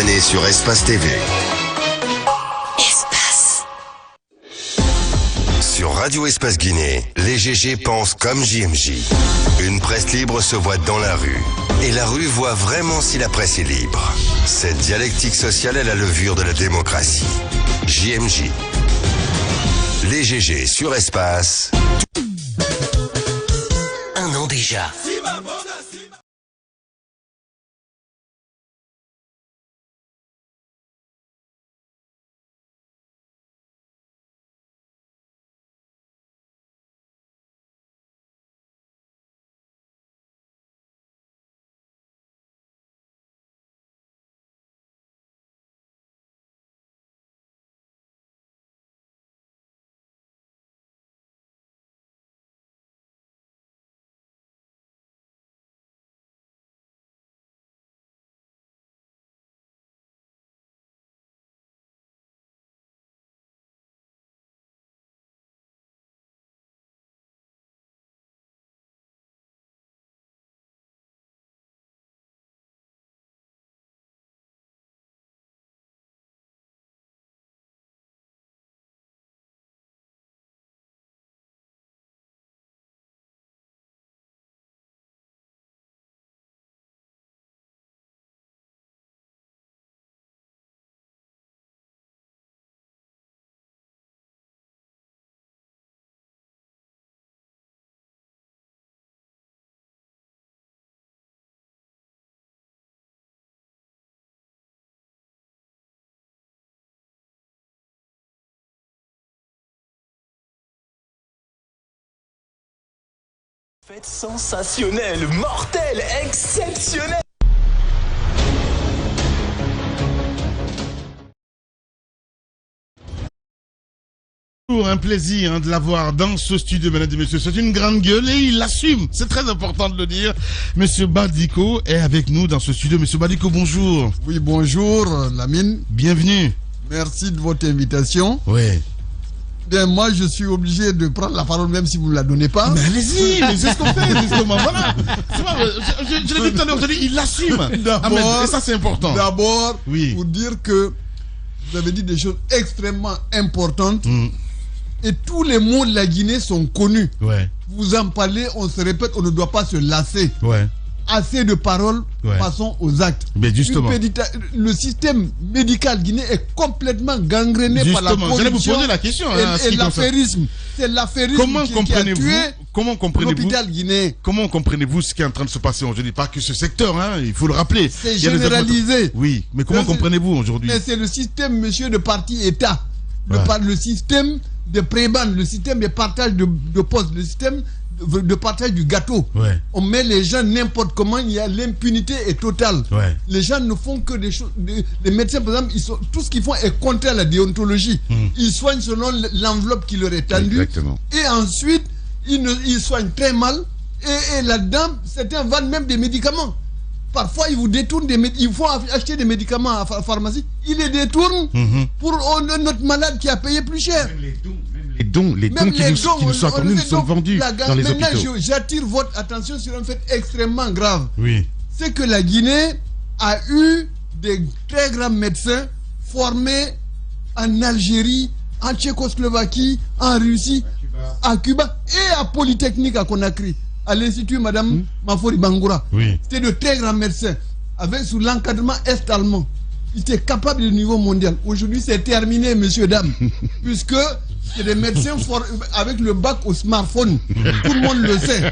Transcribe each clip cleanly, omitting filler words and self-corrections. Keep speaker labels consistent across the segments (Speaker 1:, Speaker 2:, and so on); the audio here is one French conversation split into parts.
Speaker 1: l'année sur Espace TV. Sur Radio Espace Guinée, les GG pensent comme JMJ. Une presse libre se voit dans la rue. Et la rue voit vraiment si la presse est libre. Cette dialectique sociale est la levure de la démocratie. JMJ. Les GG sur Espace. Un an déjà.
Speaker 2: Fête sensationnelle, mortelle, exceptionnelle.
Speaker 3: Toujours un plaisir de l'avoir dans ce studio, mesdames et messieurs. C'est une grande gueule et il l'assume. C'est très important de le dire. Monsieur Badiko est avec nous dans ce studio. Monsieur Badiko, bonjour.
Speaker 4: Oui, bonjour, Lamine.
Speaker 3: Bienvenue.
Speaker 4: Merci de votre invitation.
Speaker 3: Oui.
Speaker 4: Bien, moi, je suis obligé de prendre la parole même si vous ne la donnez pas.
Speaker 3: Mais allez-y, mais c'est ce qu'on fait, justement. Voilà. Je l'ai dit tout à l'heure, il l'assume. Et ça, c'est important.
Speaker 4: D'abord,
Speaker 3: oui,
Speaker 4: pour dire que vous avez dit des choses extrêmement importantes. Et tous les mots de la Guinée sont connus.
Speaker 3: Ouais.
Speaker 4: Vous en parlez, on se répète, on ne doit pas se lasser.
Speaker 3: Ouais.
Speaker 4: Assez de paroles, passons aux actes.
Speaker 3: Mais justement.
Speaker 4: Le système médical guinéen est complètement gangréné par la corruption.
Speaker 3: J'allais vous poser la question.
Speaker 4: Et l'affairisme. C'est l'affairisme qui a tué l'hôpital guinéen.
Speaker 3: Comment comprenez-vous ce qui est en train de se passer aujourd'hui? Pas que ce secteur, hein, il faut le rappeler.
Speaker 4: C'est généralisé.
Speaker 3: Oui, mais comment comprenez-vous aujourd'hui?
Speaker 4: Mais c'est le système, monsieur, de parti-État. Le système de prébande, le système de partage de postes, le système de partage du gâteau.
Speaker 3: Ouais.
Speaker 4: On met les gens n'importe comment, il y a l'impunité est totale.
Speaker 3: Ouais.
Speaker 4: Les gens ne font que des choses. Les médecins, par exemple, tout ce qu'ils font est contraire à la déontologie. Ils soignent selon l'enveloppe qui leur est tendue.
Speaker 3: Exactement.
Speaker 4: Et ensuite, ils soignent très mal. Et là-dedans, certains vendent même des médicaments. Parfois, ils vous détournent des médicaments. Il faut acheter des médicaments à la pharmacie. Ils les détournent pour notre malade qui a payé plus cher.
Speaker 3: Les dons qui nous sont accordés nous sont vendus dans les hôpitaux.
Speaker 4: Maintenant, j'attire votre attention sur un fait extrêmement grave.
Speaker 3: Oui.
Speaker 4: C'est que la Guinée a eu des très grands médecins formés en Algérie, en Tchécoslovaquie, en Russie, à Cuba et à Polytechnique à Conakry, à l'Institut Madame Mafori Bangoura.
Speaker 3: Oui.
Speaker 4: C'était de très grands médecins, sous l'encadrement est-allemand. Ils étaient capables du niveau mondial. Aujourd'hui, c'est terminé, messieurs, dames, puisque c'est des médecins avec le bac au smartphone. Tout le monde le sait.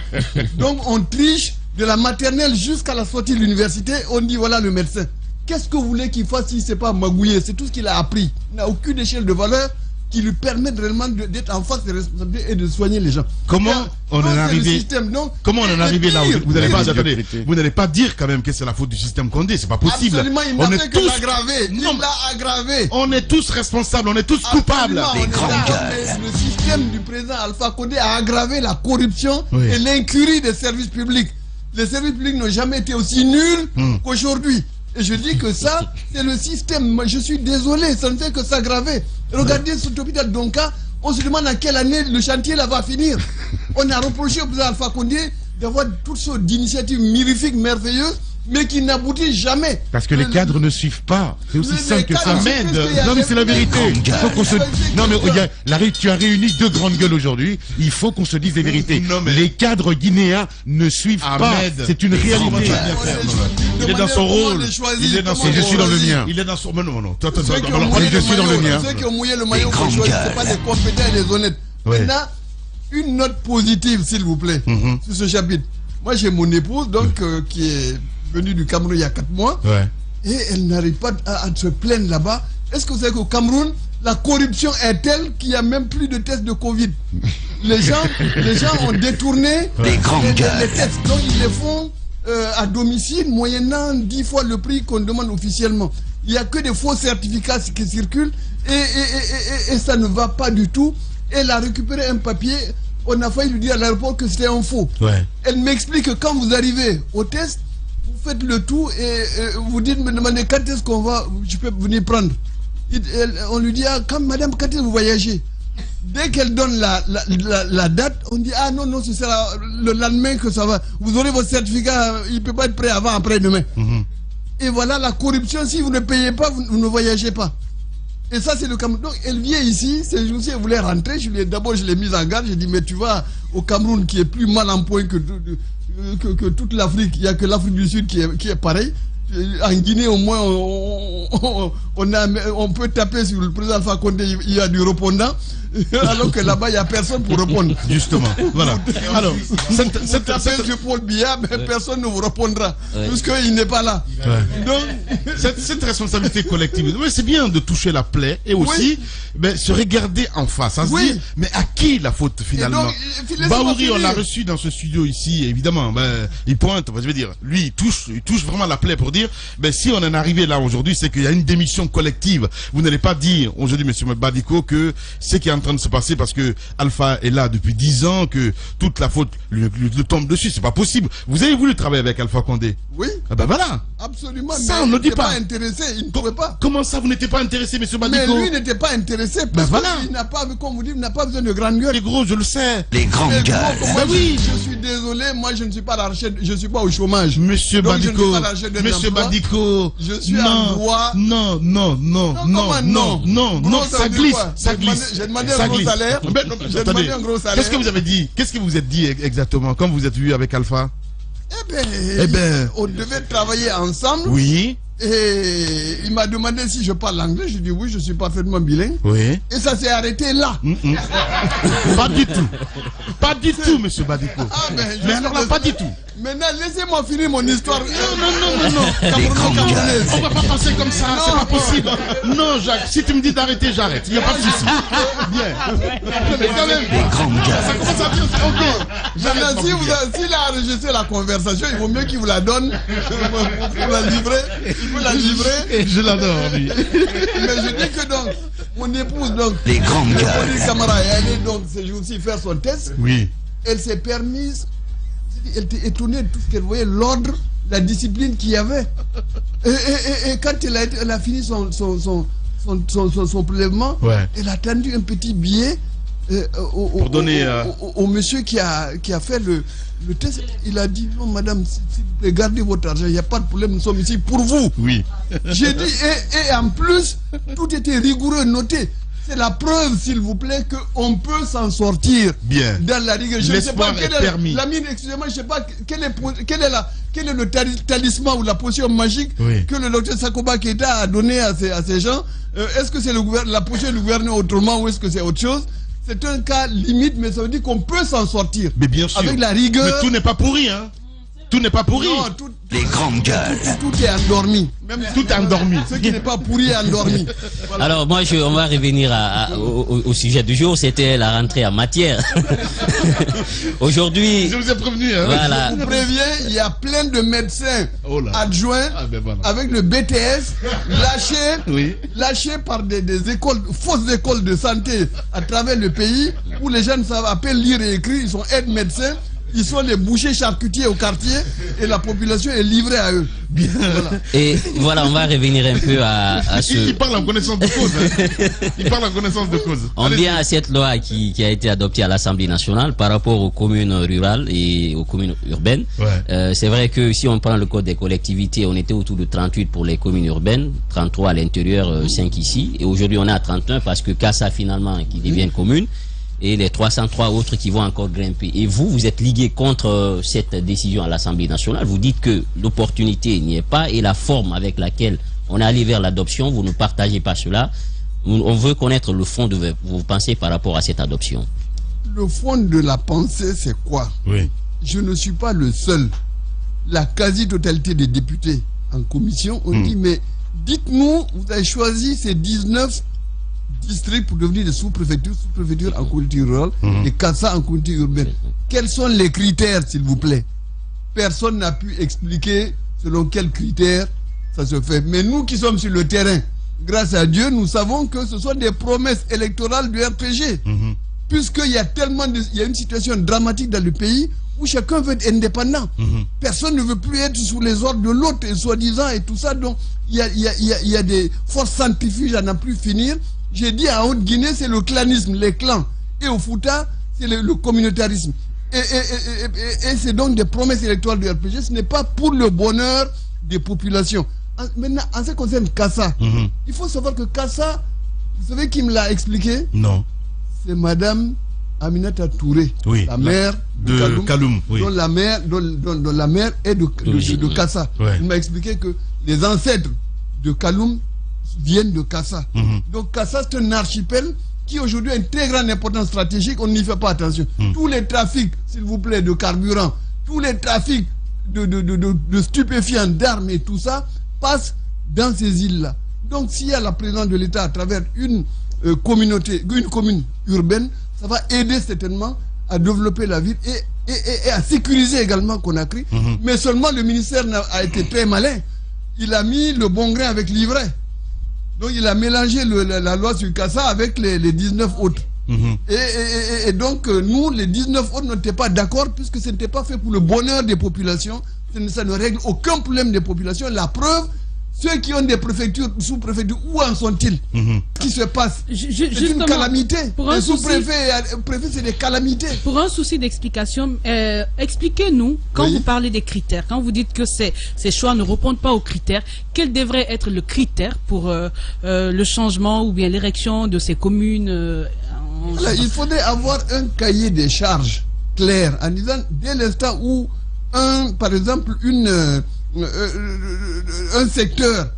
Speaker 4: Donc, on triche de la maternelle jusqu'à la sortie de l'université. On dit, voilà le médecin. Qu'est-ce que vous voulez qu'il fasse si c'est pas magouiller? C'est tout ce qu'il a appris. Il n'a aucune échelle de valeur qui lui permette réellement d'être en face des responsabilités et de soigner les gens.
Speaker 3: Comment on en est arrivé là? Vous n'allez pas dire quand même que c'est la faute du système Condé, c'est pas possible.
Speaker 4: Absolument, il n'a fait que l'aggraver. Il l'a aggravé.
Speaker 3: On est tous responsables, on est tous coupables.
Speaker 4: Le système du président Alpha Condé a aggravé la corruption et l'incurie des services publics. Les services publics n'ont jamais été aussi nuls qu'aujourd'hui. Et je dis que ça, c'est le système. Je suis désolé, ça ne fait que s'aggraver. Regardez cet hôpital Donka, on se demande à quelle année le chantier là va finir. On a reproché au président Alpha Condé d'avoir toutes sortes d'initiatives mirifiques, merveilleuses, mais qui n'aboutit jamais.
Speaker 3: Parce que les cadres ne suivent pas. C'est aussi simple que ça.
Speaker 4: Ahmed,
Speaker 3: Non, mais c'est la vérité. Il faut qu'on se... Non, mais tu as réuni deux grandes gueules aujourd'hui. Il faut qu'on se dise les vérités. Les cadres guinéens ne suivent pas. C'est une réalité.
Speaker 4: Il est dans son rôle.
Speaker 3: Il est dans son... Je suis dans le mien. Il est dans son... Non. Je suis dans le mien.
Speaker 4: Ceux qui ont mouillé le maillot, c'est pas les compétents et les honnêtes. Maintenant, une note positive, s'il vous plaît, sur ce chapitre. Moi, j'ai mon épouse, donc, qui est venue du Cameroun il y a 4 mois. Et elle n'arrive pas à se plaindre là-bas. Est-ce que vous savez qu'au Cameroun, la corruption est telle qu'il n'y a même plus de tests de Covid. Les gens ont détourné les tests. Donc, ils les font à domicile, moyennant 10 fois le prix qu'on demande officiellement. Il n'y a que des faux certificats qui circulent et ça ne va pas du tout. Elle a récupéré un papier. On a failli lui dire à l'aéroport que c'était un faux. Elle m'explique que quand vous arrivez au test, vous faites le tout et vous me demandez quand est-ce je peux venir prendre. On lui dit, madame, quand est-ce que vous voyagez? Dès qu'elle donne la date, on dit, non, ce sera le lendemain que ça va. Vous aurez votre certificat, il ne peut pas être prêt avant, après-demain. Et voilà la corruption, si vous ne payez pas, vous ne voyagez pas. Et ça, c'est le Cameroun. Donc, elle vient ici, ces jours-ci, elle voulait rentrer. D'abord, je l'ai mise en garde. J'ai dit, mais tu vas au Cameroun, qui est plus mal en point que toute l'Afrique. Il n'y a que l'Afrique du Sud qui est pareil. En Guinée, au moins, on peut taper sur le président Alpha Condé, il y a du répondant. Alors que là-bas, il n'y a personne pour répondre.
Speaker 3: Justement, voilà. Alors,
Speaker 4: cette appel sur Paul Biya, mais personne ne vous répondra, puisqu'il n'est pas là. Donc,
Speaker 3: cette responsabilité collective, c'est bien de toucher la plaie et aussi se regarder en face, se dire, mais à qui la faute finalement? Bahouri, on l'a reçu dans ce studio ici, évidemment, il pointe, je veux dire, lui, il touche vraiment la plaie pour dire, si on en est arrivé là aujourd'hui, c'est qu'il y a une démission collective. Vous n'allez pas dire aujourd'hui, monsieur Badiko, que ce qui est en train de se passer parce que Alpha est là depuis 10 ans, que toute la faute lui tombe dessus. C'est pas possible. Vous avez voulu travailler avec Alpha Condé?
Speaker 4: Oui.
Speaker 3: Voilà.
Speaker 4: Absolument.
Speaker 3: Ça, on ne dit pas.
Speaker 4: Intéressé. Il ne pouvait pas.
Speaker 3: Comment ça, vous n'étiez pas intéressé, monsieur Badiko?
Speaker 4: Mais lui n'était pas intéressé parce qu'il n'a pas, comme vous dites, n'a pas besoin de grandes gueules.
Speaker 3: Les gros, je le sais.
Speaker 1: Les grandes gueules.
Speaker 4: Oui. Je suis désolé. Moi, je ne suis pas à la recherche. Je ne suis pas au chômage.
Speaker 3: Monsieur Badiko. Monsieur Badiko.
Speaker 4: Je suis en droit.
Speaker 3: Non. Ça glisse. Ça glisse.
Speaker 4: J'ai demandé un gros salaire.
Speaker 3: Qu'est-ce que vous avez dit? Qu'est-ce que vous êtes dit exactement quand vous êtes vu avec Alpha? On
Speaker 4: devait travailler ensemble.
Speaker 3: Oui.
Speaker 4: Et il m'a demandé si je parle anglais. Je dis oui, je suis parfaitement bilingue.
Speaker 3: Oui.
Speaker 4: Et ça s'est arrêté là.
Speaker 3: Pas du tout. Pas du tout, monsieur Badiko. Mais alors là, pas du tout.
Speaker 4: Maintenant, laissez-moi finir mon histoire.
Speaker 3: Non. On va pas passer comme ça, c'est pas possible. Non, Jacques, si tu me dis d'arrêter, j'arrête. Il n'y a pas de souci. Bien. Mais quand même, ça commence à bien. Ok.
Speaker 4: S'il a enregistré la conversation, il vaut mieux qu'il vous la donne pour la livrer. Il peut la livrer.
Speaker 3: Je l'adore, lui.
Speaker 4: Mais je dis que donc, mon épouse, donc,
Speaker 1: les grandes gueules.
Speaker 4: Camara, elle est donc ces jours-ci faire son test.
Speaker 3: Oui.
Speaker 4: Elle s'est permise. Elle était étonnée de tout ce qu'elle voyait, l'ordre, la discipline qu'il y avait. Et quand elle a fini son prélèvement, elle a tendu un petit billet
Speaker 3: pour donner
Speaker 4: au monsieur qui a fait le test. Il a dit, non madame, s'il vous plaît, gardez votre argent, il n'y a pas de problème, nous sommes ici pour vous.
Speaker 3: Oui.
Speaker 4: J'ai dit, et en plus, tout était rigoureux, noté. C'est la preuve, s'il vous plaît, qu'on peut s'en sortir.
Speaker 3: Bien.
Speaker 4: Dans la rigueur. Je ne sais pas quel est
Speaker 3: permis.
Speaker 4: La mine, excusez-moi, je ne sais pas quel est le talisman ou la potion magique que le docteur Sakoba Keita a donné à ces gens. Est-ce que c'est la potion du gouvernement autrement ou est-ce que c'est autre chose? C'est un cas limite, mais ça veut dire qu'on peut s'en sortir.
Speaker 3: Mais bien sûr.
Speaker 4: Avec la rigueur.
Speaker 3: Mais tout n'est pas pourri, hein. Tout n'est pas pourri.
Speaker 4: Non,
Speaker 1: les grandes gueules.
Speaker 4: Tout est endormi.
Speaker 3: Même tout est endormi.
Speaker 4: Ce qui n'est pas pourri est endormi.
Speaker 5: Voilà. Alors moi, on va revenir au sujet du jour. C'était la rentrée en matière. Aujourd'hui.
Speaker 3: Je vous ai prévenu. Hein.
Speaker 5: Voilà.
Speaker 4: Je vous préviens, il y a plein de médecins adjoints avec le BTS lâchés par des écoles, fausses écoles de santé à travers le pays où les gens savent à peine lire et écrire. Ils sont aides-médecins. Ils sont les bouchers charcutiers au quartier et la population est livrée à eux.
Speaker 3: Bien.
Speaker 4: Voilà.
Speaker 5: Et voilà, on va revenir un peu à ce...
Speaker 3: Il parle en connaissance de cause. Hein. Il parle en connaissance de cause.
Speaker 5: On vient à cette loi qui a été adoptée à l'Assemblée nationale par rapport aux communes rurales et aux communes urbaines.
Speaker 3: Ouais.
Speaker 5: C'est vrai que si on prend le code des collectivités, on était autour de 38 pour les communes urbaines, 33 à l'intérieur, 5 ici. Et aujourd'hui, on est à 31 parce que Kassa finalement qui devient commune. Et les 303 autres qui vont encore grimper. Et vous êtes ligué contre cette décision à l'Assemblée nationale. Vous dites que l'opportunité n'y est pas et la forme avec laquelle on est allé vers l'adoption, vous ne partagez pas cela. On veut connaître le fond de vos pensées par rapport à cette adoption.
Speaker 4: Le fond de la pensée, c'est quoi?
Speaker 3: Oui.
Speaker 4: Je ne suis pas le seul. La quasi-totalité des députés en commission ont dit, mais dites-nous, vous avez choisi ces 19 districts pour devenir des sous-préfectures en communauté rurale et Kassa en communauté urbaine. Quels sont les critères, s'il vous plaît? Personne n'a pu expliquer selon quels critères ça se fait. Mais nous qui sommes sur le terrain, grâce à Dieu, nous savons que ce sont des promesses électorales du RPG. Puisqu'il y a tellement il y a une situation dramatique dans le pays où chacun veut être indépendant. Personne ne veut plus être sous les ordres de l'autre, et soi-disant, et tout ça. Donc, il y a des forces centrifuges à n'en plus finir. J'ai dit à Haute-Guinée, c'est le clanisme, les clans. Et au Fouta, c'est le communautarisme. Et c'est donc des promesses électorales du RPG. Ce n'est pas pour le bonheur des populations. Maintenant, en ce qui concerne Kassa, il faut savoir que Kassa, vous savez qui me l'a expliqué?
Speaker 3: Non.
Speaker 4: C'est Madame Aminata Touré,
Speaker 3: Oui,
Speaker 4: la mère
Speaker 3: de Kaloum, oui.
Speaker 4: dont la mère est de Kassa.
Speaker 3: Ouais.
Speaker 4: Il m'a expliqué que les ancêtres de Kaloum viennent de Kassa. Donc Kassa, c'est un archipel qui aujourd'hui a une très grande importance stratégique, on n'y fait pas attention. Tous les trafics, s'il vous plaît, de carburant, tous les trafics de stupéfiants, d'armes et tout ça, passent dans ces îles-là. Donc s'il y a la présence de l'État à travers une commune urbaine, ça va aider certainement à développer la ville et à sécuriser également Conakry. Mais seulement le ministère a été très malin. Il a mis le bon grain avec l'ivraie. Donc il a mélangé la loi sur Kassa avec les 19 autres. Et donc nous, les 19 autres, n'étaient pas d'accord puisque ce n'était pas fait pour le bonheur des populations. Ça ne règle aucun problème des populations. La preuve, ceux qui ont des préfectures, sous-préfectures, où en sont-ils? Qui se passe? C'est une calamité. Les sous-préfets, c'est des calamités.
Speaker 6: Pour un souci d'explication, expliquez-nous, quand vous parlez des critères, quand vous dites que ces choix ne répondent pas aux critères, quel devrait être le critère pour le changement ou bien l'érection de ces communes
Speaker 4: Voilà, il faudrait avoir un cahier des charges clair, en disant, dès l'instant où, par exemple, un secteur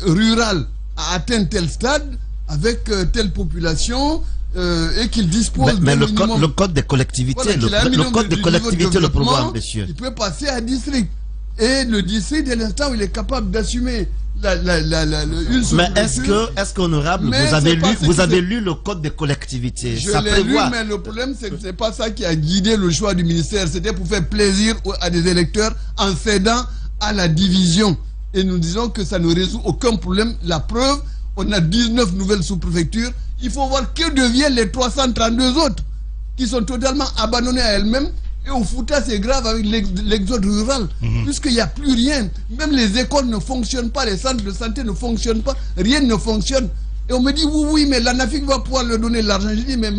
Speaker 4: rural a atteint tel stade avec telle population et qu'il dispose
Speaker 7: mais le code des collectivités,
Speaker 4: voilà,
Speaker 7: le code des collectivités le prévoit, monsieur.
Speaker 4: Il peut passer à district. Et le district, dès l'instant où il est capable d'assumer
Speaker 7: mais est-ce qu'honorable, vous avez lu le code des collectivités?
Speaker 4: Je l'ai lu, mais le problème, c'est que ce n'est pas ça qui a guidé le choix du ministère. C'était pour faire plaisir à des électeurs en cédant à la division. Et nous disons que ça ne résout aucun problème. La preuve, on a 19 nouvelles sous-préfectures. Il faut voir que deviennent les 332 autres qui sont totalement abandonnées à elles-mêmes. Et au Fouta, c'est grave avec l'exode rural, puisqu'il n'y a plus rien. Même les écoles ne fonctionnent pas, les centres de santé ne fonctionnent pas, rien ne fonctionne. Et on me dit, oui, mais l'ANAFIC va pouvoir leur donner l'argent. Je dis, mais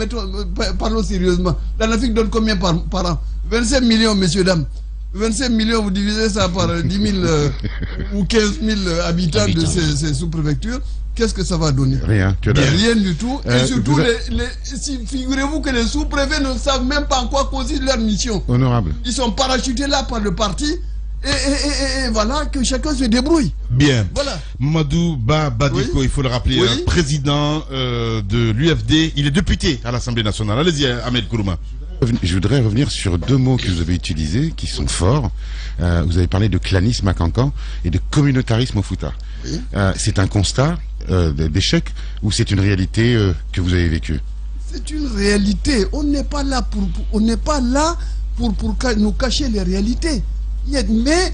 Speaker 4: parlons sérieusement. L'ANAFIC donne combien par an? 25 millions, messieurs, dames. 25 millions, vous divisez ça par 10 000 ou 15 000 habitants de ces sous-préfectures. Qu'est-ce que ça va donner?
Speaker 3: Rien,
Speaker 4: rien du tout. Et surtout, figurez-vous que les sous-préfets ne savent même pas en quoi consiste leur mission.
Speaker 3: Honorable.
Speaker 4: Ils sont parachutés là par le parti. Et voilà, que chacun se débrouille.
Speaker 3: Bien.
Speaker 4: Voilà.
Speaker 3: Mamadou Badiko, il faut le rappeler, président de l'UFD. Il est député à l'Assemblée nationale. Allez-y, Ahmed Kourouma.
Speaker 8: Je voudrais revenir sur deux mots que vous avez utilisés, qui sont forts. Vous avez parlé de clanisme à Cancan et de communautarisme au Fouta. Oui. C'est un constat d'échec ou c'est une réalité que vous avez vécue?
Speaker 4: C'est une réalité. On n'est pas là pour nous cacher les réalités. Mais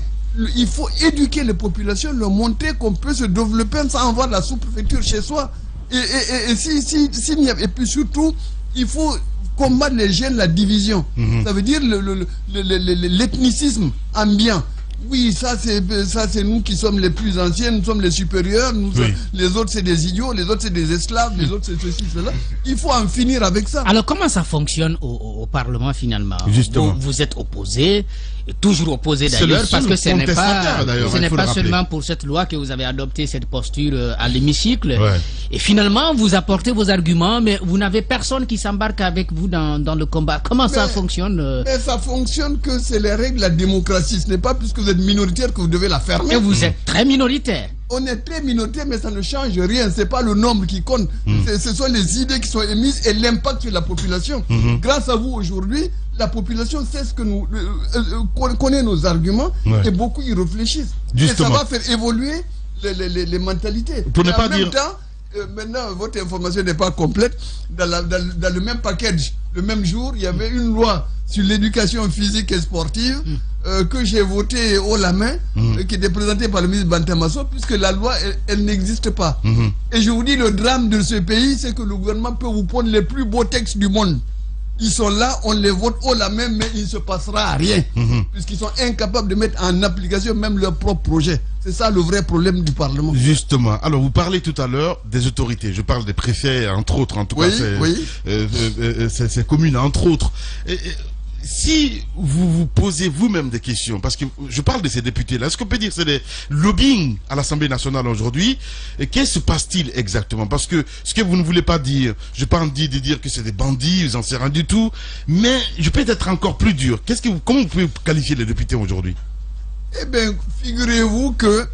Speaker 4: il faut éduquer les populations, leur montrer qu'on peut se développer sans avoir la sous-préfecture chez soi. Et puis surtout, il faut combattre les jeunes, la division. Ça veut dire l'ethnicisme ambiant. Oui, ça c'est nous qui sommes les plus anciens, nous sommes les supérieurs, les autres c'est des idiots, les autres c'est des esclaves, les autres c'est ceci, cela. Il faut en finir avec ça.
Speaker 9: Alors comment ça fonctionne au Parlement finalement?
Speaker 3: Justement.
Speaker 9: Vous êtes opposé, toujours opposé d'ailleurs, parce que ce n'est pas seulement pour cette loi que vous avez adopté cette posture à l'hémicycle. Et finalement, vous apportez vos arguments, mais vous n'avez personne qui s'embarque avec vous dans le combat. Comment ça fonctionne?
Speaker 4: Mais ça fonctionne que c'est les règles de la démocratie. Ce n'est pas puisque vous êtes minoritaire que vous devez la fermer.
Speaker 9: Et vous êtes très minoritaire.
Speaker 4: On est très minoritaire, mais ça ne change rien. C'est pas le nombre qui compte. Ce sont les idées qui sont émises et l'impact sur la population. Grâce à vous aujourd'hui, la population sait ce que nous connaît nos arguments et beaucoup y réfléchissent. Justement. Et ça va faire évoluer les mentalités.
Speaker 3: Pour ne pas dire.
Speaker 4: En même temps, maintenant, votre information n'est pas complète. Dans le même package, le même jour, il y avait une loi sur l'éducation physique et sportive que j'ai votée haut la main, qui était présentée par le ministre Bantamasso, puisque la loi, elle n'existe pas. Et je vous dis, le drame de ce pays, c'est que le gouvernement peut vous prendre les plus beaux textes du monde. Ils sont là, on les vote haut la main, mais il ne se passera rien. Puisqu'ils sont incapables de mettre en application même leur propre projet. C'est ça le vrai problème du Parlement.
Speaker 3: Justement. Alors, vous parlez tout à l'heure des autorités. Je parle des préfets, entre autres. En tout cas, c'est communes, entre autres. Si vous vous posez vous-même des questions, parce que je parle de ces députés-là, est-ce qu'on peut dire que c'est des lobbying à l'Assemblée nationale aujourd'hui? Et qu'est-ce qui se passe-t-il exactement? Parce que ce que vous ne voulez pas dire, je n'ai pas envie de dire que c'est des bandits, ils n'en savent rien du tout, mais je peux être encore plus dur. Comment vous pouvez qualifier les députés aujourd'hui?
Speaker 4: Eh bien, figurez-vous que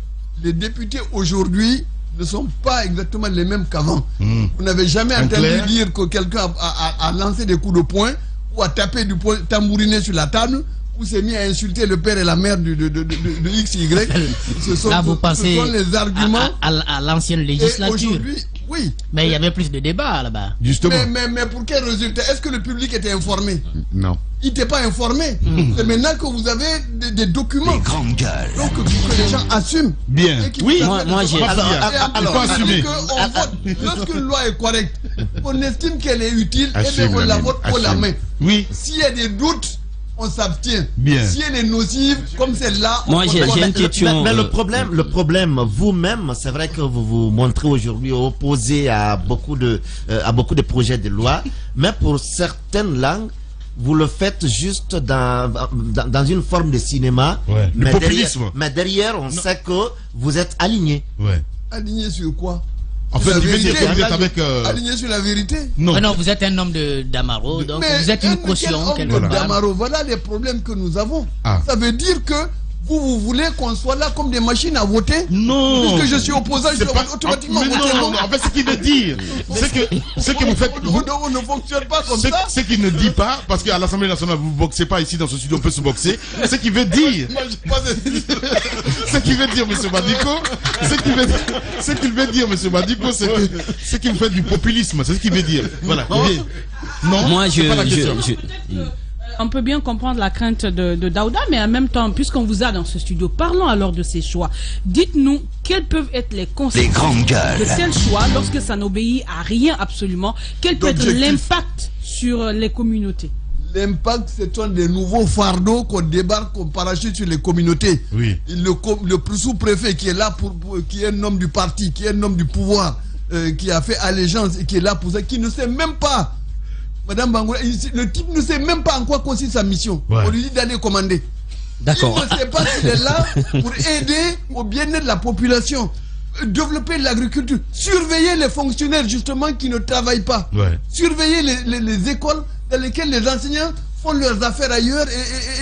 Speaker 4: les députés aujourd'hui ne sont pas exactement les mêmes qu'avant. Vous n'avez jamais entendu dire que quelqu'un a lancé des coups de poing ou a tapé du poing, tambouriné sur la table, ou s'est mis à insulter le père et la mère de XY.
Speaker 9: Là, vous pensez
Speaker 4: les arguments
Speaker 9: à l'ancienne législature.
Speaker 4: Oui.
Speaker 9: Mais il y avait plus de débats là-bas.
Speaker 3: Justement.
Speaker 4: Mais pour quel résultat? Est-ce que le public était informé?
Speaker 8: Non.
Speaker 4: Il n'était pas informé. C'est maintenant que vous avez des documents.
Speaker 1: Les grandes gueules.
Speaker 4: Donc que les gens assument.
Speaker 3: Bien. Oui,
Speaker 9: moi j'ai.
Speaker 3: Alors, faut assumer.
Speaker 4: Lorsqu'une loi est correcte, on estime qu'elle est utile, et bien on la vote pour la main.
Speaker 3: Oui.
Speaker 4: S'il y a des doutes, on s'abstient.
Speaker 3: Bien.
Speaker 4: Si elle est nocive, comme celle-là,
Speaker 5: moi j'ai une question.
Speaker 7: Mais le problème, vous-même, c'est vrai que vous vous montrez aujourd'hui opposé à beaucoup de projets de loi, mais pour certaines langues, vous le faites juste dans une forme de cinéma. Mais derrière, on sait que vous êtes aligné.
Speaker 4: Aligné sur quoi?
Speaker 3: En fait, vous êtes avec...
Speaker 4: Aligné sur la vérité?
Speaker 9: Non. Non, vous êtes un homme d'Amaro, donc vous êtes une caution.
Speaker 4: Voilà les problèmes que nous avons. Ça veut dire que vous voulez qu'on soit là comme des machines à voter?
Speaker 3: Non.
Speaker 4: Puisque je suis opposant, je dois automatiquement voter.
Speaker 3: Non. En fait, ce qu'il veut dire, c'est que vous faites...
Speaker 4: On ne fonctionne pas comme ça.
Speaker 3: Ce qu'il ne dit pas, parce qu'à l'Assemblée nationale, vous ne boxez pas ici dans ce studio, on peut se boxer. Ce qu'il veut dire... Ce qu'il veut dire, M. Badiko, c'est que vous faites du populisme. C'est ce qu'il veut dire. Voilà. Non.
Speaker 5: Moi,
Speaker 6: on peut bien comprendre la crainte de Daouda, mais en même temps, puisqu'on vous a dans ce studio, parlons alors de ces choix. Dites-nous quelles peuvent être les conséquences de tels choix lorsque ça n'obéit à rien absolument. Quel peut être l'impact sur les communautés?
Speaker 4: L'impact, c'est un des nouveaux fardeaux qu'on débarque, qu'on parachute sur les communautés.
Speaker 3: Oui.
Speaker 4: Le sous-préfet qui est là, qui est un homme du parti, qui est un homme du pouvoir, qui a fait allégeance et qui est là pour ça, qui ne sait même pas. Madame Bangoura, le type ne sait même pas en quoi consiste sa mission. On lui dit d'aller commander.
Speaker 5: D'accord.
Speaker 4: Il ne sait pas s'il est là pour aider au bien-être de la population, développer l'agriculture, surveiller les fonctionnaires justement qui ne travaillent pas, surveiller les écoles dans lesquelles les enseignants font leurs affaires ailleurs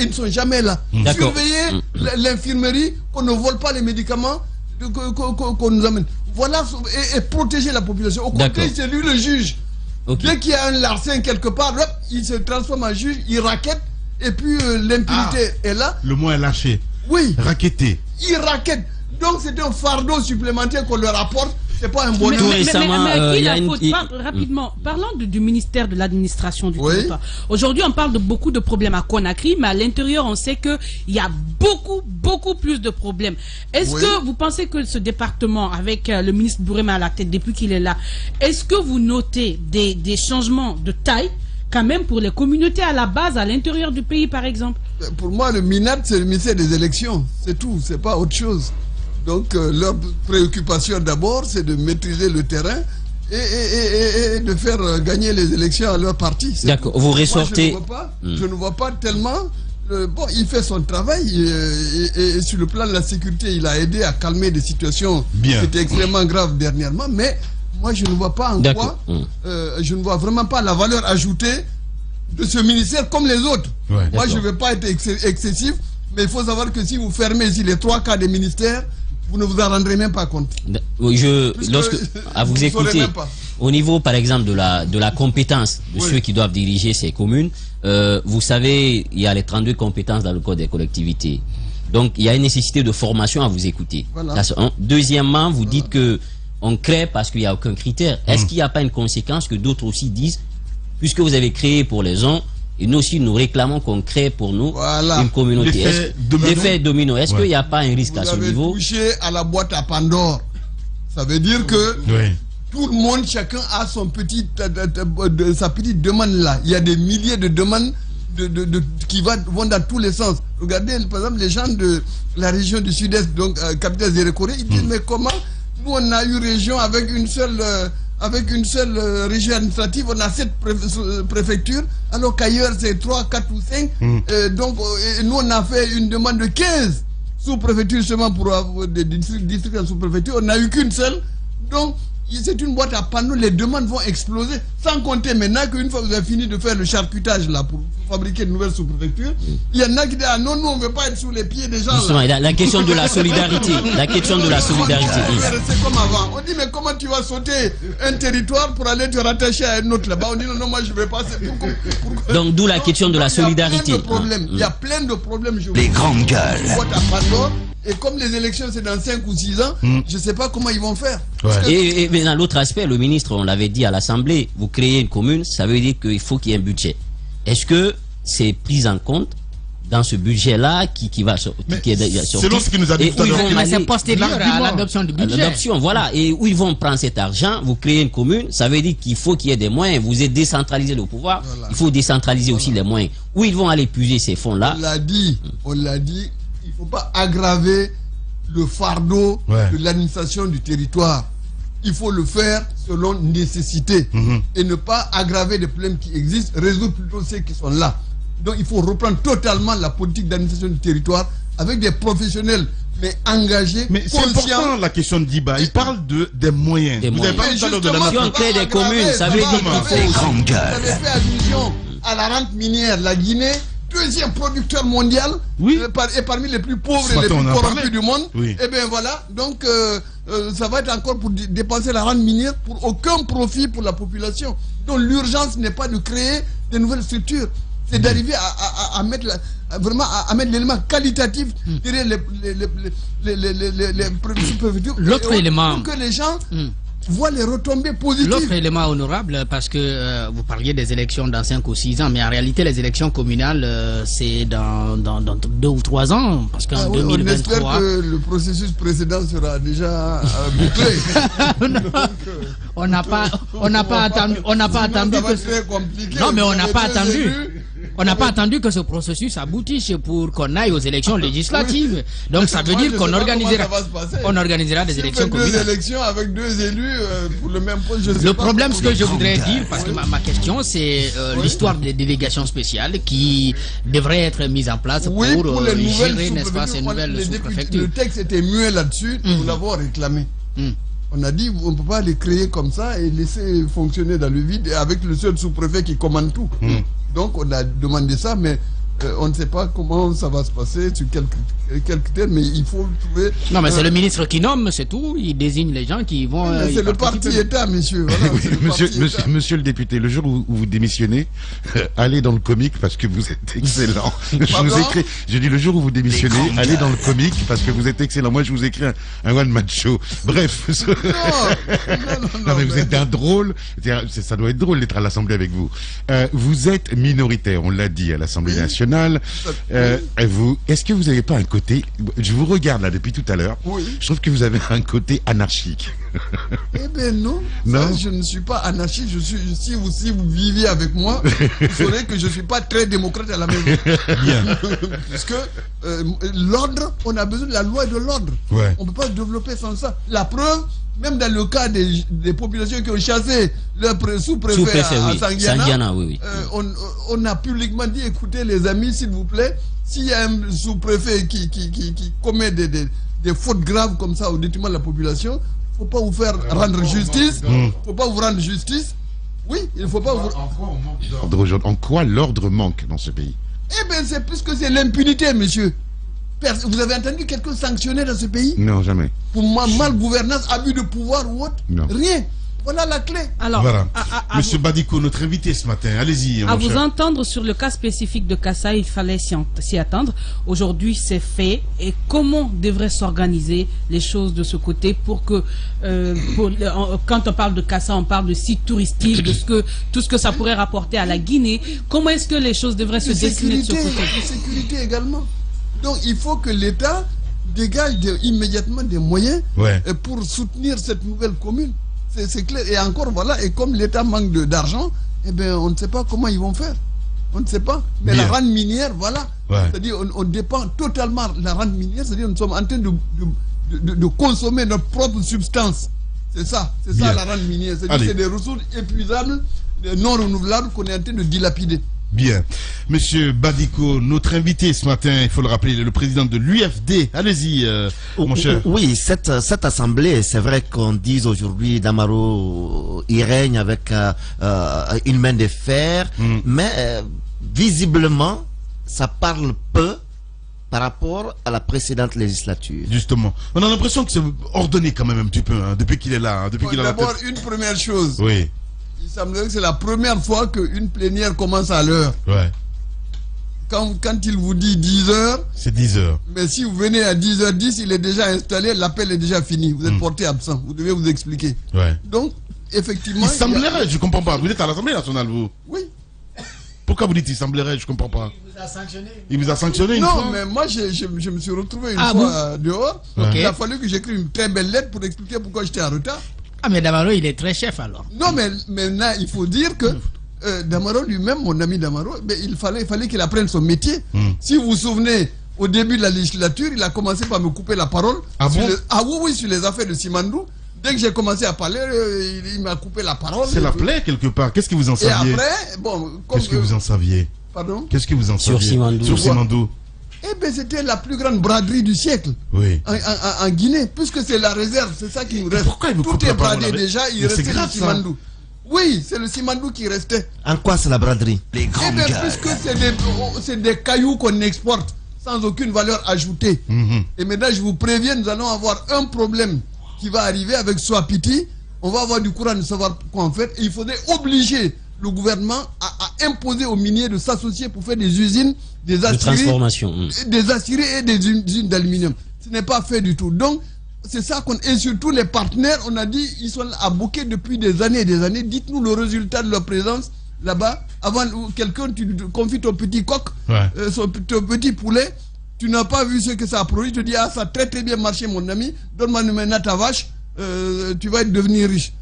Speaker 4: et ne sont jamais là. Surveiller l'infirmerie, qu'on ne vole pas les médicaments qu'on nous amène. Voilà, et protéger la population. Au contraire, c'est lui le juge. Dès qu'il y a un larcin quelque part, il se transforme en juge, il raquette, et puis l'impunité est là.
Speaker 3: Le mot est lâché.
Speaker 4: Oui.
Speaker 3: Raqueter.
Speaker 4: Il raquette. Donc c'est un fardeau supplémentaire qu'on leur apporte. C'est pas un bonheur.
Speaker 6: Mais qui la faute? Rapidement, parlons du ministère de l'administration du territoire. Aujourd'hui, on parle de beaucoup de problèmes à Conakry, mais à l'intérieur, on sait qu'il y a beaucoup plus de problèmes. Est-ce que vous pensez que ce département, avec le ministre Bourema à la tête depuis qu'il est là, est-ce que vous notez des changements de taille quand même pour les communautés à la base, à l'intérieur du pays, par exemple.
Speaker 4: Pour moi, le MINAT, c'est le ministère des élections. C'est tout, c'est pas autre chose. Donc, leur préoccupation d'abord, c'est de maîtriser le terrain et de faire gagner les élections à leur parti.
Speaker 5: D'accord, vous ressortez...
Speaker 4: Moi, je ne vois pas tellement... bon, il fait son travail et sur le plan de la sécurité, il a aidé à calmer des situations qui étaient extrêmement graves dernièrement, mais moi, je ne vois pas en quoi... je ne vois vraiment pas la valeur ajoutée de ce ministère comme les autres. Moi, je ne vais pas être excessif, mais il faut savoir que si vous fermez ici les 3 quarts des ministères, vous ne vous en rendrez même pas compte.
Speaker 5: À vous écouter, au niveau par exemple de la compétence de ceux qui doivent diriger ces communes, vous savez, il y a les 32 compétences dans le code des collectivités. Donc il y a une nécessité de formation à vous écouter. Voilà. Deuxièmement, vous dites que on crée parce qu'il n'y a aucun critère. Est-ce qu'il n'y a pas une conséquence que d'autres aussi disent, puisque vous avez créé pour les uns, et nous aussi, nous réclamons qu'on crée pour nous une communauté. L'effet domino. Est-ce qu'il n'y a pas un risque à ce niveau?
Speaker 4: Vous avez touché à la boîte à Pandore. Ça veut dire que tout le monde, chacun a son sa petite demande là. Il y a des milliers de demandes qui vont dans tous les sens. Regardez, par exemple, les gens de la région du Sud-Est, donc capitale Zérekoré, ils disent mais comment nous on a eu région avec une seule région administrative, on a 7 préfectures, alors qu'ailleurs c'est 3, 4 ou 5. Donc nous on a fait une demande de 15 sous-préfectures seulement pour avoir des districts en sous-préfecture, on n'a eu qu'une seule. Donc c'est une boîte à panneaux, les demandes vont exploser, sans compter maintenant qu'une fois que vous avez fini de faire le charcutage là pour fabriquer de nouvelles sous-préfectures, il y en a qui disent ah non, nous on ne veut pas être sous les pieds des gens.
Speaker 5: Justement, la question de la solidarité, la question de la solidarité.
Speaker 4: C'est comme avant, on dit mais comment tu vas sauter un territoire pour aller te rattacher à un autre là-bas? On dit non, moi je ne vais pas.
Speaker 5: Donc d'où la question de la solidarité.
Speaker 4: Il y a plein de problèmes.
Speaker 1: Les grandes gueules.
Speaker 4: Et comme les élections c'est dans 5 ou 6 ans, je ne sais pas comment ils vont faire.
Speaker 5: Et dans l'autre aspect, le ministre, on l'avait dit à l'Assemblée, vous créez une commune, ça veut dire qu'il faut qu'il y ait un budget. Est-ce que c'est pris en compte dans ce budget-là qui va sortir?
Speaker 3: Selon ce qu'il nous a dit tout à l'heure.
Speaker 9: C'est postérieur à l'adoption du budget.
Speaker 5: L'adoption, voilà. Et où ils vont prendre cet argent, vous créez une commune, ça veut dire qu'il faut qu'il y ait des moyens. Vous êtes décentralisé le pouvoir, il faut décentraliser aussi les moyens. Où ils vont aller puiser ces fonds-là?
Speaker 4: On l'a dit. Il ne faut pas aggraver le fardeau de l'administration du territoire. Il faut le faire selon nécessité et ne pas aggraver des problèmes qui existent, résoudre plutôt ceux qui sont là. Donc il faut reprendre totalement la politique d'administration du territoire avec des professionnels mais engagés,
Speaker 3: mais c'est important la question de Diba. Il parle des moyens. Vous avez parlé tout à l'heure de la
Speaker 5: nation. Si on crée des communes, ça veut dire qu'il faut...
Speaker 4: Vous avez fait allusion à la rente minière. La Guinée, deuxième producteur mondial, et parmi les plus pauvres et les plus corrompus du monde. Et bien voilà, donc ça va être encore pour dépenser la rente minière pour aucun profit pour la population. Donc l'urgence n'est pas de créer de nouvelles structures, c'est d'arriver à mettre vraiment à mettre l'élément qualitatif derrière les préfectures.
Speaker 9: L'autre élément,
Speaker 4: pour que les gens voit les retombées positives.
Speaker 9: L'autre élément honorable, parce que vous parliez des élections dans 5 ou 6 ans, mais en réalité les élections communales c'est dans 2 ou 3 ans, parce qu'en 2023...
Speaker 4: On espère que le processus précédent sera déjà bouclé.
Speaker 9: On n'a pas attendu que... Non, mais on n'a pas attendu. On n'a pas attendu que ce processus aboutisse pour qu'on aille aux élections législatives. Donc ça veut dire qu'on organisera des élections communales.
Speaker 4: 2 élections avec 2 élus pour le même poste.
Speaker 9: Le problème, ce que je voudrais dire, parce que ma question, c'est l'histoire des délégations spéciales qui devraient être mises en place pour gérer, n'est-ce pas, ces nouvelles sous-préfectures.
Speaker 4: Le texte était muet là-dessus, nous l'avons réclamé. On a dit on ne peut pas les créer comme ça et laisser fonctionner dans le vide avec le seul sous-préfet qui commande tout. Donc on a demandé ça, mais on ne sait pas comment ça va se passer, sur quel critère, mais il faut trouver...
Speaker 9: Non, mais c'est le ministre qui nomme, c'est tout. Il désigne les gens qui vont...
Speaker 4: c'est le parti État, monsieur. Voilà,
Speaker 8: monsieur le député, le jour où vous démissionnez, allez dans le comique parce que vous êtes excellent. Je dis le jour où vous démissionnez, allez dans le comique parce que vous êtes excellent. Moi, je vous écris un one-man show. Bref. Non, mais vous êtes un drôle. Ça doit être drôle d'être à l'Assemblée avec vous. Vous êtes minoritaire, on l'a dit à l'Assemblée nationale. nationale. Est-ce que vous n'avez pas un côté, je vous regarde là depuis tout à l'heure, je trouve que vous avez un côté anarchique.
Speaker 4: Eh bien non, je ne suis pas anarchique, si vous viviez avec moi, vous saurez que je ne suis pas très démocrate à la maison.
Speaker 3: Bien.
Speaker 4: Puisque l'ordre, on a besoin de la loi et de l'ordre.
Speaker 3: Ouais.
Speaker 4: On ne peut pas se développer sans ça. La preuve, même dans le cas des populations qui ont chassé leur sous-préfet à Sangiana, on a publiquement dit, écoutez les amis, s'il vous plaît, s'il y a un sous-préfet qui commet des fautes graves comme ça au détriment de la population, il ne faut pas vous faire rendre justice. Il ne faut pas vous rendre justice. Oui, il ne faut pas vous...
Speaker 8: En quoi l'ordre manque dans ce pays?
Speaker 4: Eh bien, c'est plus que c'est l'impunité, monsieur. Vous avez entendu quelqu'un sanctionner dans ce pays?
Speaker 8: Non, jamais.
Speaker 4: Pour moi, malgouvernance, abus de pouvoir ou autre?
Speaker 8: Non.
Speaker 4: Rien. Voilà la clé.
Speaker 6: Alors,
Speaker 3: voilà. Monsieur Badiko, notre invité ce matin, allez-y.
Speaker 6: À vous entendre sur le cas spécifique de Kassa, il fallait s'y attendre. Aujourd'hui, c'est fait. Et comment devraient s'organiser les choses de ce côté pour que, quand on parle de Kassa, on parle de sites touristiques, de tout ce que ça pourrait rapporter à la Guinée. Comment est-ce que les choses devraient se dessiner de ce côté?
Speaker 4: De sécurité également. Donc, il faut que l'État dégage immédiatement des moyens pour soutenir cette nouvelle commune. C'est clair. Et encore, voilà, et comme l'État manque d'argent, eh bien, on ne sait pas comment ils vont faire. On ne sait pas. Mais bien. La rente minière, voilà. C'est-à-dire, on dépend totalement de la rente minière. C'est-à-dire, nous sommes en train de consommer notre propre substance. C'est ça la rente minière. C'est-à-dire, c'est des ressources épuisables, non renouvelables qu'on est en train de dilapider.
Speaker 3: Bien. Monsieur Badiko, notre invité ce matin, il faut le rappeler, le président de l'UFD. Allez-y, mon cher.
Speaker 7: Oui, cette assemblée, c'est vrai qu'on dise aujourd'hui Damaro, il règne avec une main de fer, mais visiblement, ça parle peu par rapport à la précédente législature.
Speaker 3: Justement. On a l'impression que c'est ordonné quand même un petit peu, hein, depuis qu'il est là. Depuis qu'il a
Speaker 4: d'abord, une première chose.
Speaker 3: Oui.
Speaker 4: Il semblerait que c'est la première fois qu'une plénière commence à l'heure.
Speaker 3: Ouais.
Speaker 4: Quand il vous dit 10 heures...
Speaker 3: C'est 10 heures.
Speaker 4: Mais si vous venez à 10h10, il est déjà installé, l'appel est déjà fini. Vous êtes porté absent. Vous devez vous expliquer.
Speaker 3: Ouais.
Speaker 4: Donc, effectivement...
Speaker 3: Il semblerait, je ne comprends pas. Vous êtes à l'Assemblée nationale, vous?
Speaker 4: Oui.
Speaker 3: Pourquoi vous dites il semblerait? Je ne comprends pas.
Speaker 9: Il vous a sanctionné.
Speaker 3: Il vous a sanctionné une fois?
Speaker 4: Non, mais moi, je me suis retrouvé une fois dehors. Okay. Il a fallu que j'écrive une très belle lettre pour expliquer pourquoi j'étais en retard.
Speaker 9: Ah, mais Damaro, il est très chef alors.
Speaker 4: Non, mais maintenant, il faut dire que Damaro lui-même, mon ami Damaro, il fallait qu'il apprenne son métier. Si vous vous souvenez, au début de la législature, il a commencé par me couper la parole. Oui, sur les affaires de Simandou. Dès que j'ai commencé à parler, il m'a coupé la parole.
Speaker 3: C'est la plaie quelque part. Qu'est-ce que vous en saviez?
Speaker 4: Et après, bon...
Speaker 3: Qu'est-ce que vous en saviez?
Speaker 4: Pardon?
Speaker 3: Qu'est-ce que vous en saviez? Sur Simandou.
Speaker 4: Eh bien, c'était la plus grande braderie du siècle en Guinée, puisque c'est la réserve, c'est ça qui nous reste.
Speaker 3: Pourquoi il vous coupe
Speaker 4: Tout est bradé déjà, il restait le Simandou. Oui, c'est le Simandou qui restait.
Speaker 7: En quoi c'est la braderie?
Speaker 4: Les grandes gueules. Puisque c'est des cailloux qu'on exporte sans aucune valeur ajoutée. Et maintenant, je vous préviens, nous allons avoir un problème qui va arriver avec Swapiti. On va avoir du courant de savoir quoi en faire. Et il faudrait obliger le gouvernement à imposer aux miniers de s'associer pour faire des usines, des aciéries et des usines d'aluminium. Ce n'est pas fait du tout. Donc, c'est ça qu'on... Et surtout les partenaires, on a dit, ils sont à bouquer depuis des années et des années. Dites-nous le résultat de leur présence là-bas. Avant, quelqu'un, tu confies ton petit coq, ton petit poulet, tu n'as pas vu ce que ça a produit. Tu te dis, ça a très très bien marché mon ami, donne-moi maintenant ta vache, tu vas devenir riche.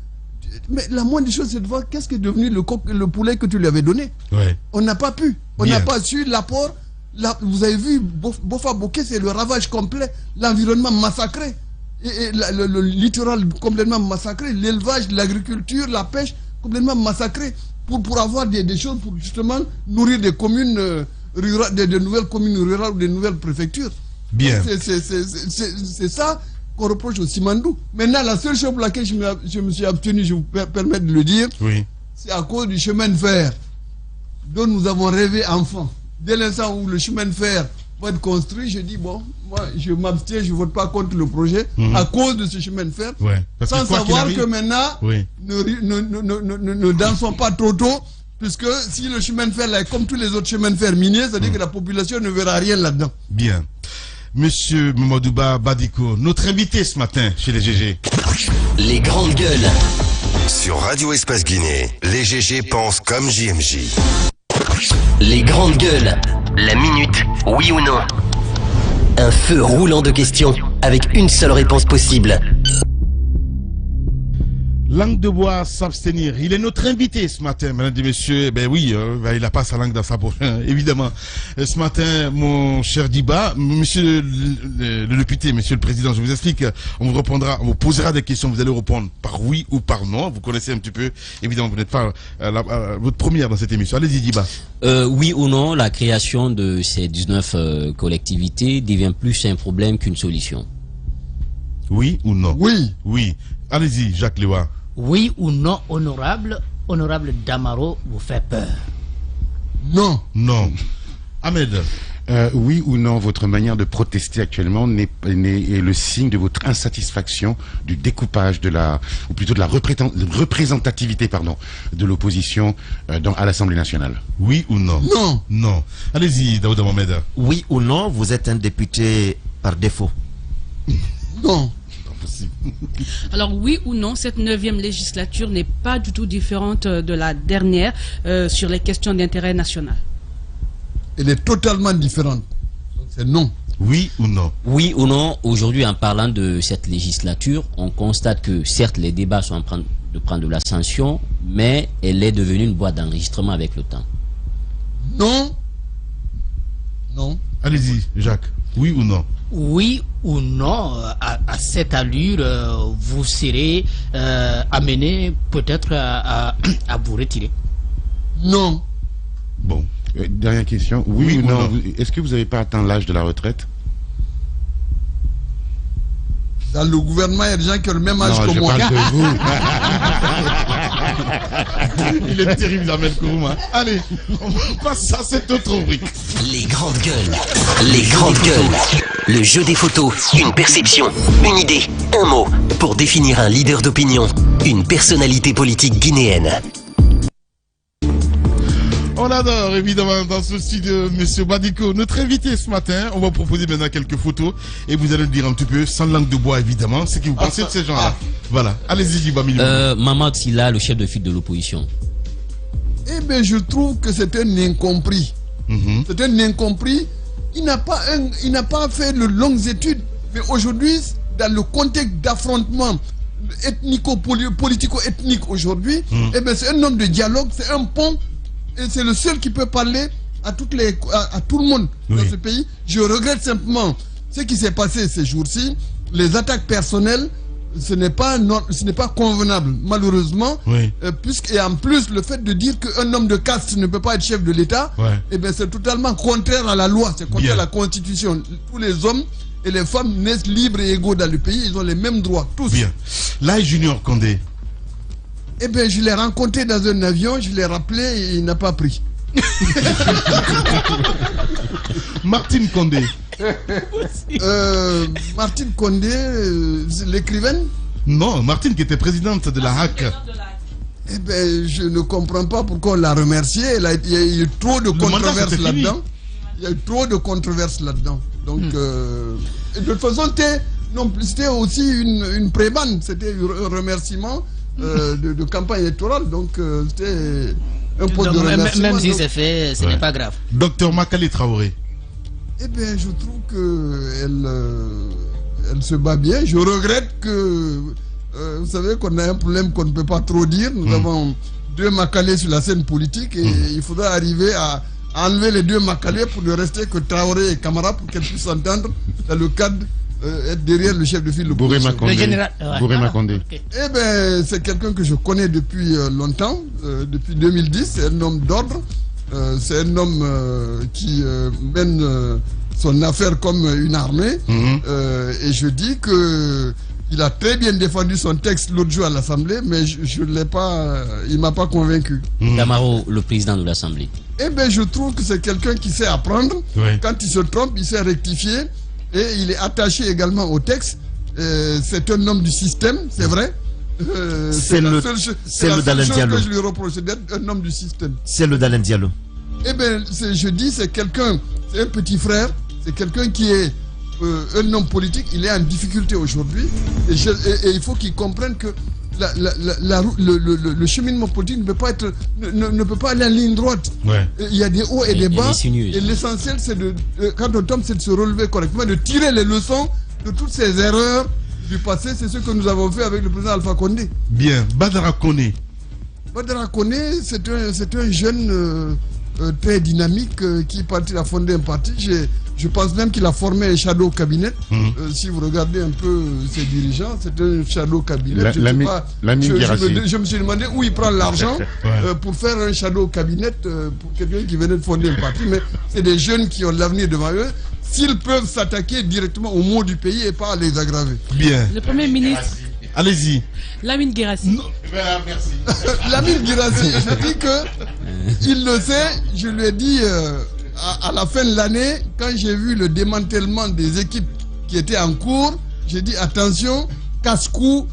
Speaker 4: Mais la moindre des choses, c'est de voir qu'est-ce qui est devenu le poulet que tu lui avais donné. On n'a pas pu. On n'a pas su l'apport. Vous avez vu, Bofa Bokeh, c'est le ravage complet. L'environnement massacré. Et le littoral complètement massacré. L'élevage, l'agriculture, la pêche complètement massacré. Pour avoir des choses pour justement nourrir des communes rurales, des nouvelles communes rurales ou des nouvelles préfectures.
Speaker 3: Bien.
Speaker 4: C'est ça qu'on reproche au Simandou. Maintenant, la seule chose pour laquelle je me suis abstenu, je vous permets de le dire, c'est à cause du chemin de fer dont nous avons rêvé enfant. Dès l'instant où le chemin de fer va être construit, je dis, bon, moi, je m'abstiens, je ne vote pas contre le projet à cause de ce chemin de fer. Sans savoir que maintenant, ne dansons pas trop tôt, puisque si le chemin de fer là est comme tous les autres chemins de fer miniers, c'est-à-dire que la population ne verra rien là-dedans.
Speaker 3: Bien. Monsieur Mamadouba Badiko, notre invité ce matin chez les GG.
Speaker 2: Les grandes gueules.
Speaker 1: Sur Radio Espace Guinée, les GG pensent comme JMJ.
Speaker 2: Les grandes gueules. La minute, oui ou non. Un feu roulant de questions avec une seule réponse possible.
Speaker 3: Langue de bois, s'abstenir. Il est notre invité ce matin, mesdames et messieurs. Ben oui, il n'a pas sa langue dans sa bouche, évidemment. Ce matin, mon cher Diba, monsieur le député, monsieur le président, je vous explique, on vous posera des questions, vous allez répondre par oui ou par non. Vous connaissez un petit peu, évidemment, vous n'êtes pas votre première dans cette émission. Allez-y, Diba.
Speaker 5: Oui ou non, la création de ces 19 collectivités devient plus un problème qu'une solution.
Speaker 3: Oui ou non?
Speaker 4: Oui.
Speaker 3: Oui. Allez-y, Jacques Lewa.
Speaker 9: Oui ou non, honorable Damaro vous fait peur?
Speaker 4: Non.
Speaker 3: Non. Ahmed.
Speaker 8: Oui ou non, votre manière de protester actuellement est le signe de votre insatisfaction du découpage ou plutôt de la représentativité, de l'opposition à l'Assemblée nationale?
Speaker 3: Oui ou non?
Speaker 4: Non.
Speaker 3: Non. Allez-y, Daouda Mohamed.
Speaker 7: Oui ou non, vous êtes un député par défaut?
Speaker 4: Non.
Speaker 6: Alors oui ou non, cette 9e législature n'est pas du tout différente de la dernière sur les questions d'intérêt national?
Speaker 4: Elle est totalement différente. C'est non.
Speaker 3: Oui ou non?
Speaker 5: Oui ou non, aujourd'hui en parlant de cette législature, on constate que certes les débats sont en train de prendre de l'ascension, mais elle est devenue une boîte d'enregistrement avec le temps.
Speaker 4: Non. Non.
Speaker 3: Allez-y, Jacques. Oui ou non?
Speaker 9: Oui ou non, à cette allure, vous serez amené peut-être à vous retirer?
Speaker 4: Non.
Speaker 3: Bon.
Speaker 8: Dernière question. Oui ou non, est-ce que vous n'avez pas atteint l'âge de la retraite?
Speaker 4: Dans le gouvernement, il y a des gens qui ont le même âge que moi.
Speaker 8: Je parle de
Speaker 3: vous. Il est terrible, Ahmed Kourouma. Allez, on passe à cette autre rubrique.
Speaker 2: Les grandes gueules. Les grandes gueules. Le jeu des photos, une perception, une idée, un mot, pour définir un leader d'opinion, une personnalité politique guinéenne.
Speaker 3: On adore évidemment dans ce studio Monsieur Badiko, notre invité ce matin. On va proposer maintenant quelques photos et vous allez nous dire un petit peu, sans langue de bois évidemment, ce que vous pensez de ces gens-là. Voilà, allez-y Diba Milou.
Speaker 5: Mamad Silla, le chef de file de l'opposition.
Speaker 4: Eh bien, je trouve que c'est un incompris. C'est un incompris. Il n'a pas fait de longues études. Mais aujourd'hui, dans le contexte d'affrontement politico-ethnique aujourd'hui, eh bien, c'est un homme de dialogue, c'est un pont. Et c'est le seul qui peut parler à tout le monde dans ce pays. Je regrette simplement ce qui s'est passé ces jours-ci. Les attaques personnelles, ce n'est pas convenable, malheureusement. Et en plus, le fait de dire qu'un homme de caste ne peut pas être chef de l'État, eh bien, c'est totalement contraire à la loi, c'est contraire à la Constitution. Tous les hommes et les femmes naissent libres et égaux dans le pays, ils ont les mêmes droits, tous.
Speaker 3: Bien. Là, Junior Condé.
Speaker 4: Eh bien, je l'ai rencontré dans un avion, je l'ai rappelé et il n'a pas pris.
Speaker 3: Martine Condé.
Speaker 4: Martine Condé, l'écrivaine?
Speaker 3: Non, Martine qui était présidente de la HAC.
Speaker 4: Eh bien, je ne comprends pas pourquoi on l'a remerciée. Il y a eu trop de controverses là-dedans. Il y a eu trop de controverses là-dedans. Donc, de toute façon, c'était aussi une prébande. C'était un remerciement. De campagne électorale, donc c'était un point de remerciement.
Speaker 9: Même si c'est fait, ce n'est pas grave.
Speaker 3: Docteur Makali Traoré.
Speaker 4: Eh bien, je trouve qu'elle elle se bat bien. Je regrette que, vous savez qu'on a un problème qu'on ne peut pas trop dire. Nous avons deux Makalé sur la scène politique et il faudra arriver à enlever les deux Makalé pour ne rester que Traoré et Camara pour qu'elles puissent s'entendre dans le cadre être derrière le chef de file.
Speaker 8: Bouré Makonde.
Speaker 4: Eh bien, c'est quelqu'un que je connais depuis longtemps, depuis 2010. C'est un homme d'ordre. C'est un homme qui mène son affaire comme une armée. Et je dis que il a très bien défendu son texte l'autre jour à l'Assemblée, mais je l'ai pas, il m'a pas convaincu.
Speaker 5: Damaro, le président de l'Assemblée.
Speaker 4: Eh bien, je trouve que c'est quelqu'un qui sait apprendre. Quand il se trompe, il sait rectifier. Et il est attaché également au texte. C'est un homme du système, c'est vrai.
Speaker 7: C'est le Dalen Diallo.
Speaker 4: Que je lui reproche d'être un homme du système.
Speaker 7: C'est le Dalen Diallo.
Speaker 4: Eh bien, je dis, c'est quelqu'un, c'est un petit frère, c'est quelqu'un qui est un homme politique, il est en difficulté aujourd'hui. Et il faut qu'il comprenne que le cheminement politique ne peut pas aller en ligne droite.
Speaker 3: Ouais.
Speaker 4: Il y a des hauts et des bas. Et l'essentiel, c'est quand on tombe, c'est de se relever correctement, de tirer les leçons de toutes ces erreurs du passé. C'est ce que nous avons fait avec le président Alpha Condé.
Speaker 3: Bien. Badara Koné.
Speaker 4: Badara Koné, c'est un jeune très dynamique qui est parti à fonder un parti. Je pense même qu'il a formé un shadow cabinet. Si vous regardez un peu ses dirigeants, c'est un shadow cabinet. Je me suis demandé où il prend l'argent pour faire un shadow cabinet pour quelqu'un qui venait de fonder un parti. Mais c'est des jeunes qui ont l'avenir devant eux. S'ils peuvent s'attaquer directement aux maux du pays et pas à les aggraver.
Speaker 3: Bien.
Speaker 6: Le Premier ministre.
Speaker 3: Allez-y.
Speaker 6: Lamine Guirassy.
Speaker 3: Merci.
Speaker 4: Lamine Guirassy, je dis que il le sait, je lui ai dit à la fin de l'année, quand j'ai vu le démantèlement des équipes qui étaient en cours, j'ai dit attention, casse-cou,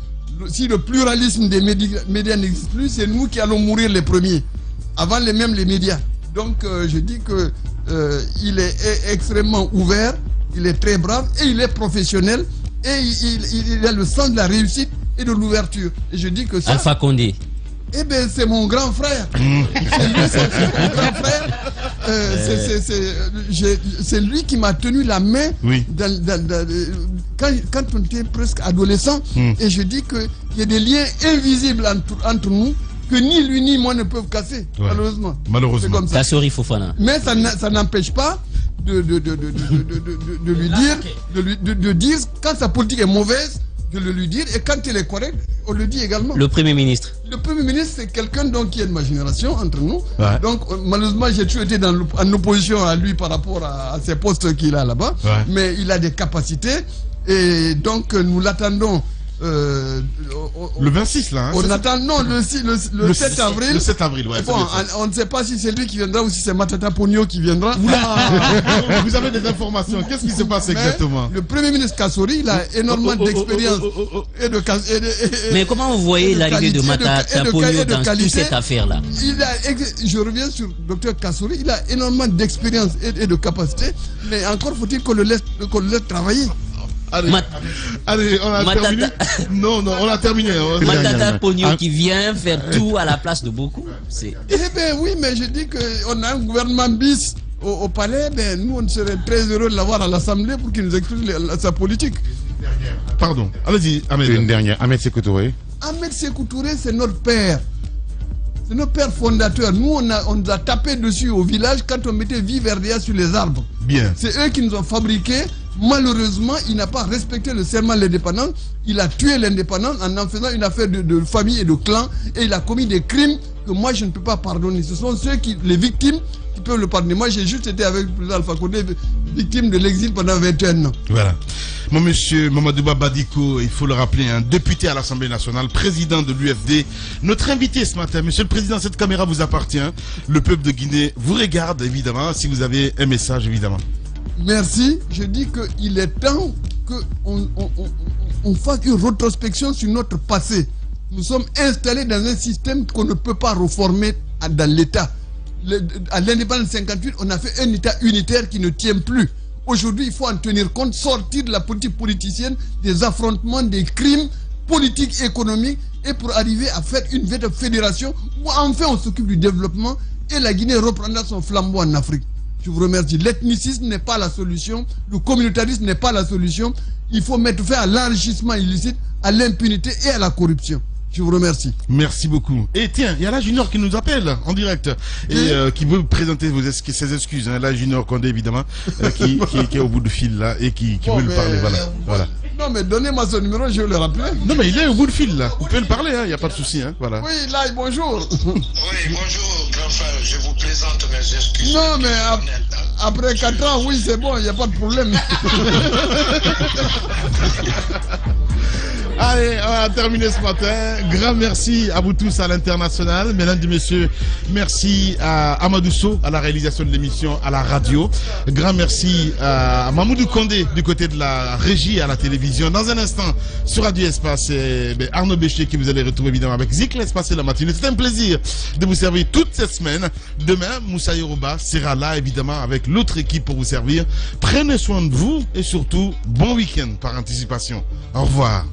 Speaker 4: si le pluralisme des médias n'existe plus, c'est nous qui allons mourir les premiers, avant même les médias. Donc je dis que il est extrêmement ouvert, il est très brave et il est professionnel et il a le sens de la réussite et de l'ouverture. Et je dis que ça...
Speaker 5: Alpha Condé.
Speaker 4: Eh bien, c'est mon grand frère. C'est mon grand frère. C'est lui qui m'a tenu la main quand on était presque adolescent. Et je dis qu'il y a des liens invisibles entre nous que ni lui ni moi ne peuvent casser, malheureusement.
Speaker 3: Malheureusement.
Speaker 4: Comme ça.
Speaker 5: Kassori Fofana.
Speaker 4: Mais ça n'empêche pas de lui dire, de dire quand sa politique est mauvaise, de le lui dire, et quand il est correct, on le dit également.
Speaker 5: Le Premier ministre.
Speaker 4: Le Premier ministre, c'est quelqu'un qui est de ma génération entre nous. Donc, malheureusement, j'ai toujours été en opposition à lui par rapport à ces postes qu'il a là-bas. Mais il a des capacités, et donc nous l'attendons.
Speaker 3: Le 26 là.
Speaker 4: On attend le 7 avril.
Speaker 3: Le 7 avril, ouais.
Speaker 4: Bon, on ne sait pas si c'est lui qui viendra ou si c'est Matata Pogno qui viendra.
Speaker 3: Vous avez des informations. Qu'est-ce qui se passe exactement?
Speaker 4: Le Premier ministre Kassori, il a énormément d'expérience et de
Speaker 5: Mais comment vous voyez l'arrivée de Matata Pogno dans toute cette affaire-là?
Speaker 4: Je reviens sur Dr Kassori, il a énormément d'expérience et de capacité, mais encore faut-il qu'on le laisse travailler.
Speaker 3: Allez, on a terminé. Non, on a terminé.
Speaker 5: Matata Pogno qui vient faire tout à la place de beaucoup.
Speaker 4: Eh bien oui, mais je dis qu'on a un gouvernement bis au palais. Ben, nous, on serait très heureux de l'avoir à l'Assemblée pour qu'il nous explique sa politique.
Speaker 3: Pardon. Allez-y, Ahmed.
Speaker 8: Une dernière. Ahmed Sékou Touré.
Speaker 4: Ahmed Sékou Touré, c'est notre père. C'est notre père fondateur. Nous, on nous a tapé dessus au village quand on mettait Viverdia sur les arbres.
Speaker 3: Bien.
Speaker 4: C'est eux qui nous ont fabriqué. Malheureusement, il n'a pas respecté le serment de l'indépendance. Il a tué l'indépendance en faisant une affaire de famille et de clan. Et il a commis des crimes que moi, je ne peux pas pardonner. Ce sont les victimes qui peuvent le pardonner. Moi, j'ai juste été avec le président Alpha Condé, victime de l'exil pendant 21 ans.
Speaker 3: Voilà. Mon monsieur Mamadouba Badiko, il faut le rappeler, un député à l'Assemblée nationale, président de l'UFD. Notre invité ce matin, monsieur le président, cette caméra vous appartient. Le peuple de Guinée vous regarde, évidemment, si vous avez un message, évidemment.
Speaker 4: Merci. Je dis qu'il est temps qu'on fasse une rétrospection sur notre passé. Nous sommes installés dans un système qu'on ne peut pas reformer dans l'État. À l'indépendance 58, on a fait un État unitaire qui ne tient plus. Aujourd'hui, il faut en tenir compte, sortir de la politique politicienne, des affrontements, des crimes politiques, économiques, et pour arriver à faire une véritable fédération où enfin on s'occupe du développement et la Guinée reprendra son flambeau en Afrique. Je vous remercie. L'ethnicisme n'est pas la solution. Le communautarisme n'est pas la solution. Il faut mettre fin à l'enrichissement illicite, à l'impunité et à la corruption. Je vous remercie.
Speaker 3: Merci beaucoup. Et tiens, il y a la Junior qui nous appelle en direct et qui veut présenter ses excuses. Hein. La Junior Condé, évidemment, qui est au bout du fil là et qui veut le parler. Voilà.
Speaker 4: Non, mais donnez-moi son numéro, je vais le rappeler.
Speaker 3: Non, mais il est au bout du fil là. Vous pouvez le parler, il n'y a pas de souci. Hein. Voilà.
Speaker 4: Oui, là, bonjour.
Speaker 10: Oui, bonjour, grand frère. Je vous présente mes excuses.
Speaker 4: Non, mais après 4 ans, oui, c'est bon, il n'y a pas de problème.
Speaker 3: Allez, on a terminé ce matin. Grand merci à vous tous à l'international. Mesdames et messieurs, merci à Amadou Sow à la réalisation de l'émission à la radio. Grand merci à Mamoudou Condé du côté de la régie à la télévision. Dans un instant, sur Radio Espace, c'est Arnaud Béchier qui vous allez retrouver évidemment avec Zik l'Espace et la matinée. C'est un plaisir de vous servir toute cette semaine. Demain, Moussa Yoruba sera là évidemment avec l'autre équipe pour vous servir. Prenez soin de vous et surtout, bon week-end par anticipation. Au revoir.